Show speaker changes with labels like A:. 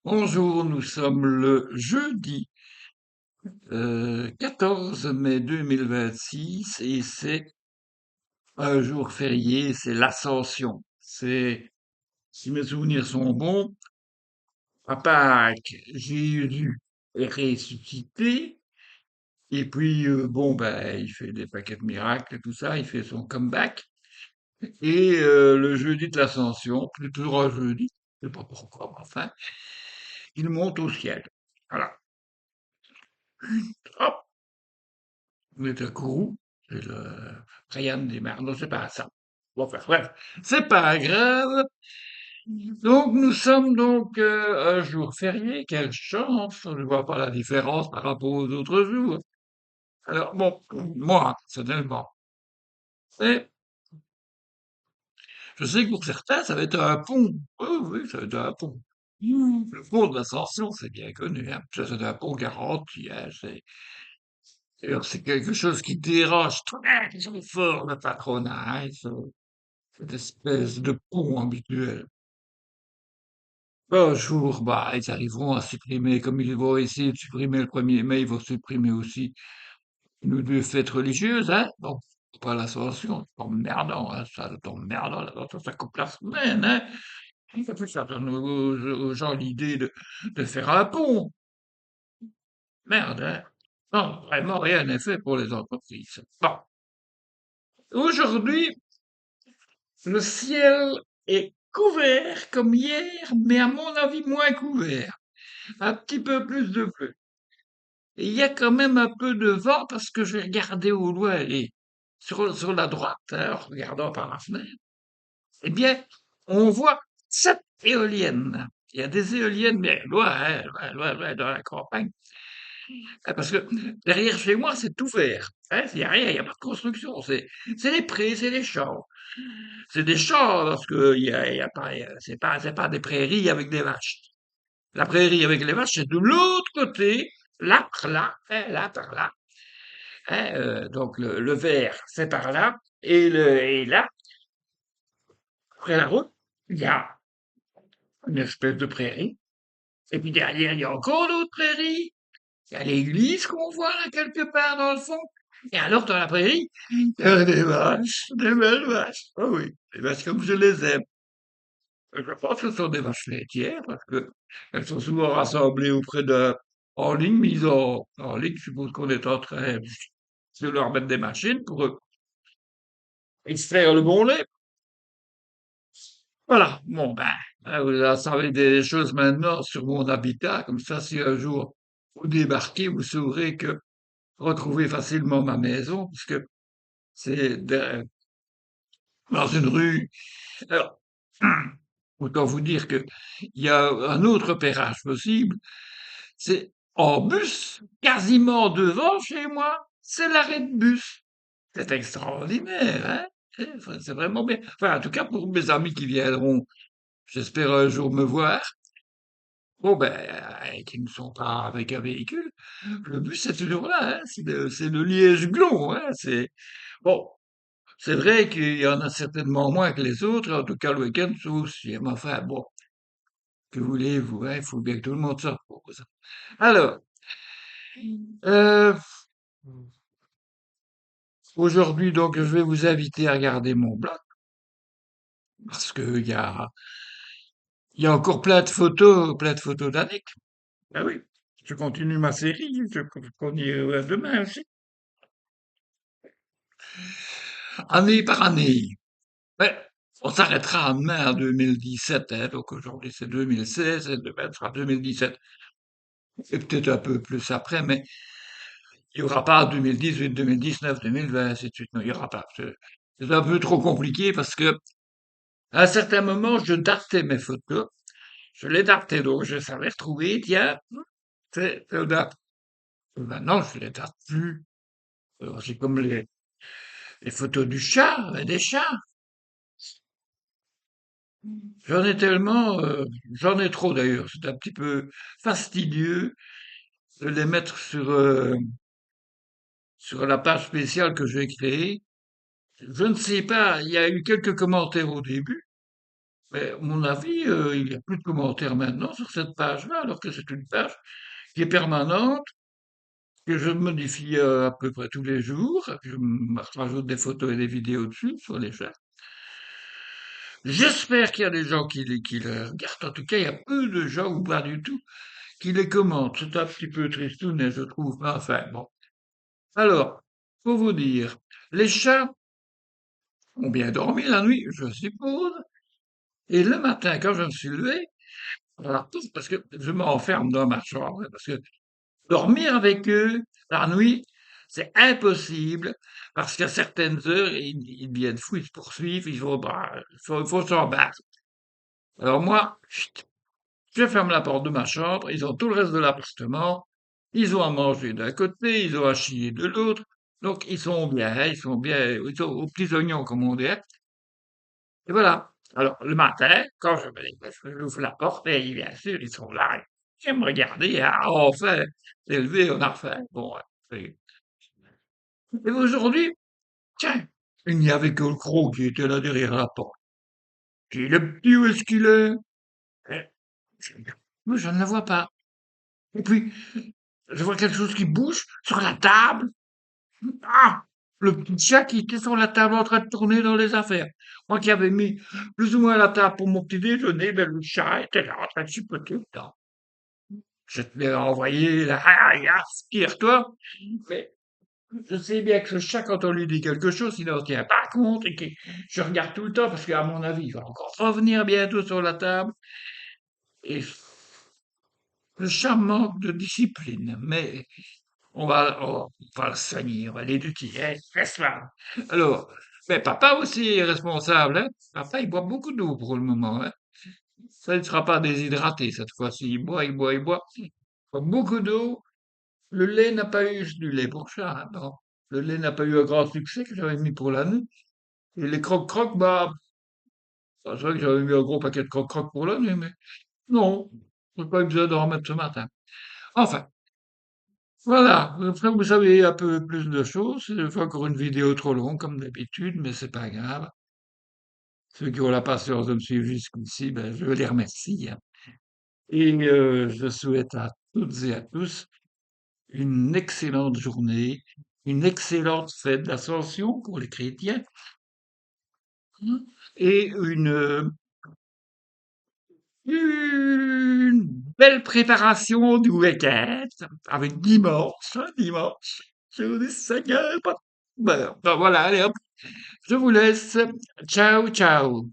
A: Bonjour, nous sommes le jeudi 14 mai 2026 et c'est un jour férié, c'est l'Ascension. Si mes souvenirs sont bons, à Pâques, Jésus est ressuscité et puis bon ben il fait des paquets de miracles et tout ça, il fait son comeback et le jeudi de l'Ascension, plutôt un jeudi, je sais pas pourquoi, mais enfin, il monte au ciel. Voilà. Hop, on est à Kourou, c'est le Ryan des mers, non, c'est pas ça. Bon, enfin, bref, c'est pas grave. Donc, nous sommes donc un jour férié, quelle chance, je ne vois pas la différence par rapport aux autres jours. Alors, bon, moi, personnellement, mais je sais que pour certains, ça va être un pont. Oui, oui, ça va être un pont. Le pont de l'Ascension, c'est bien connu, hein. Ça, c'est un pont garanti, hein. D'ailleurs, c'est quelque chose qui dérange très fort le patronat, hein, cette espèce de pont habituel. Un jour, bah, ils arriveront à supprimer, comme ils vont essayer de supprimer le 1er mai, ils vont supprimer aussi une ou deux fêtes religieuses, hein. Bon, pas l'Ascension, c'est emmerdant, hein, ça, c'est emmerdant, ça coupe la semaine, hein. Ça donne aux gens l'idée de faire un pont. Merde, hein. Non, vraiment, rien n'est fait pour les entreprises. Bon. Aujourd'hui, le ciel est couvert comme hier, mais à mon avis moins couvert. Un petit peu plus de bleu. Et il y a quand même un peu de vent parce que j'ai regardé au loin et sur la droite, hein, en regardant par la fenêtre, eh bien, on voit 7 éoliennes. Il y a des éoliennes, mais loin, hein, loin, loin, loin dans la campagne. Parce que derrière chez moi, c'est tout vert. Hein, il n'y a rien, il n'y a pas de construction. C'est les prés, c'est les champs. C'est des champs parce que il y a pas, c'est pas des prairies avec des vaches. La prairie avec les vaches, c'est de l'autre côté, là par là, hein, là par là. Hein, donc le vert, c'est par là, et là, après la route, il y a une espèce de prairie. Et puis derrière, il y a encore d'autres prairies. Il y a l'église qu'on voit là quelque part dans le fond. Et alors, dans la prairie, il y a des vaches, des belles vaches. Ah oui, des vaches comme je les aime. Je pense que ce sont des vaches laitières parce que elles sont souvent rassemblées auprès d'un, en ligne, mises en ligne. Je suppose qu'on est en train de leur mettre des machines pour extraire le bon lait. Voilà. Bon, ben, vous en savez des choses maintenant sur mon habitat. Comme ça, si un jour vous débarquez, vous saurez que retrouver facilement ma maison, puisque c'est dans une rue. Alors, autant vous dire que il y a un autre pérage possible. C'est en bus, quasiment devant chez moi. C'est l'arrêt de bus. C'est extraordinaire, hein? C'est vraiment bien. Enfin, en tout cas, pour mes amis qui viendront, j'espère un jour me voir. Bon, ben, qui ne sont pas avec un véhicule. Le bus, c'est toujours là, hein? C'est le Liège-Glon, hein? Bon, c'est vrai qu'il y en a certainement moins que les autres. En tout cas, le week-end, ça aussi. Mais enfin, bon, que voulez-vous, hein? Il faut bien que tout le monde se repose. Alors, euh, aujourd'hui, donc, je vais vous inviter à regarder mon blog parce il y a encore plein de photos d'Annick. Ah oui, je continue ma série, je continue demain aussi, année par année. Mais on s'arrêtera en mai 2017, hein, donc aujourd'hui c'est 2016, et demain sera 2017, et peut-être un peu plus après, mais il n'y aura pas 2018, 2019, 2020, ainsi de suite. Non, il n'y aura pas. C'est un peu trop compliqué parce que à un certain moment, je datais mes photos. Je les datais, donc je savais retrouver, tiens, c'est date. Maintenant, je les date plus. C'est comme les photos du chat, des chats. J'en ai tellement, j'en ai trop d'ailleurs. C'est un petit peu fastidieux de les mettre sur la page spéciale que j'ai créée. Je ne sais pas, il y a eu quelques commentaires au début. Mais à mon avis, il n'y a plus de commentaires maintenant sur cette page-là, alors que c'est une page qui est permanente, que je modifie à peu près tous les jours. Je rajoute des photos et des vidéos dessus, sur les chats. J'espère qu'il y a des gens qui les regardent. En tout cas, il y a peu de gens, ou pas du tout, qui les commentent. C'est un petit peu tristounet, je trouve. Mais enfin, bon. Alors, pour vous dire, les chats ont bien dormi la nuit, je suppose. Et le matin, quand je me suis levé, alors, parce que je m'enferme dans ma chambre, parce que dormir avec eux la nuit, c'est impossible, parce qu'à certaines heures, ils deviennent fous, ils se poursuivent, il faut s'en battre. Alors moi, chut, je ferme la porte de ma chambre, ils ont tout le reste de l'appartement, ils ont à manger d'un côté, ils ont à chier de l'autre, donc ils sont bien, ils sont aux petits oignons, comme on dit. Et voilà. Alors, le matin, quand je me lève, j'ouvre la porte et bien sûr, ils sont là. Ils me regarder. Ah, enfin, c'est levé, on a refait. Bon, et aujourd'hui, tiens, il n'y avait que le croc qui était là derrière la porte. Puis le petit, où est-ce qu'il est? Eh, je, moi, je ne le vois pas. Et puis, je vois quelque chose qui bouge sur la table. Ah! Le petit chat qui était sur la table en train de tourner dans les affaires. Moi qui avais mis plus ou moins la table pour mon petit déjeuner, ben le chat était là en train de chipoter dedans. Je te l'ai envoyé là, tire-toi. Mais je sais bien que ce chat, quand on lui dit quelque chose, il n'en tient pas compte et que je regarde tout le temps parce qu'à mon avis, il va encore revenir bientôt sur la table. Et le chat manque de discipline, mais on va le soigner, on va l'éduquer, hein, laisse faire. Alors, mais papa aussi est responsable, hein. Papa, il boit beaucoup d'eau pour le moment, hein. Ça, il ne sera pas déshydraté cette fois-ci. Il boit, il boit, il boit. Il boit beaucoup d'eau. Le lait n'a pas eu du lait pour chat, hein, non. Le lait n'a pas eu un grand succès que j'avais mis pour l'année. Et les croque-croque, bah, c'est vrai que j'avais mis un gros paquet de croque-croque pour l'année, mais non, j'ai pas eu besoin d'en remettre ce matin. Enfin, voilà. Après, vous savez un peu plus de choses. Je fais encore une vidéo trop longue, comme d'habitude, mais c'est pas grave. Ceux qui ont la patience de me suivre jusqu'ici, ben, je les remercie, hein. Et je souhaite à toutes et à tous une excellente journée, une excellente fête d'Ascension pour les chrétiens, hein, et une belle préparation du week-end avec dimanche, hein, dimanche. Je vous dis Seigneur. Ben, voilà, allez hop, je vous laisse. Ciao, ciao.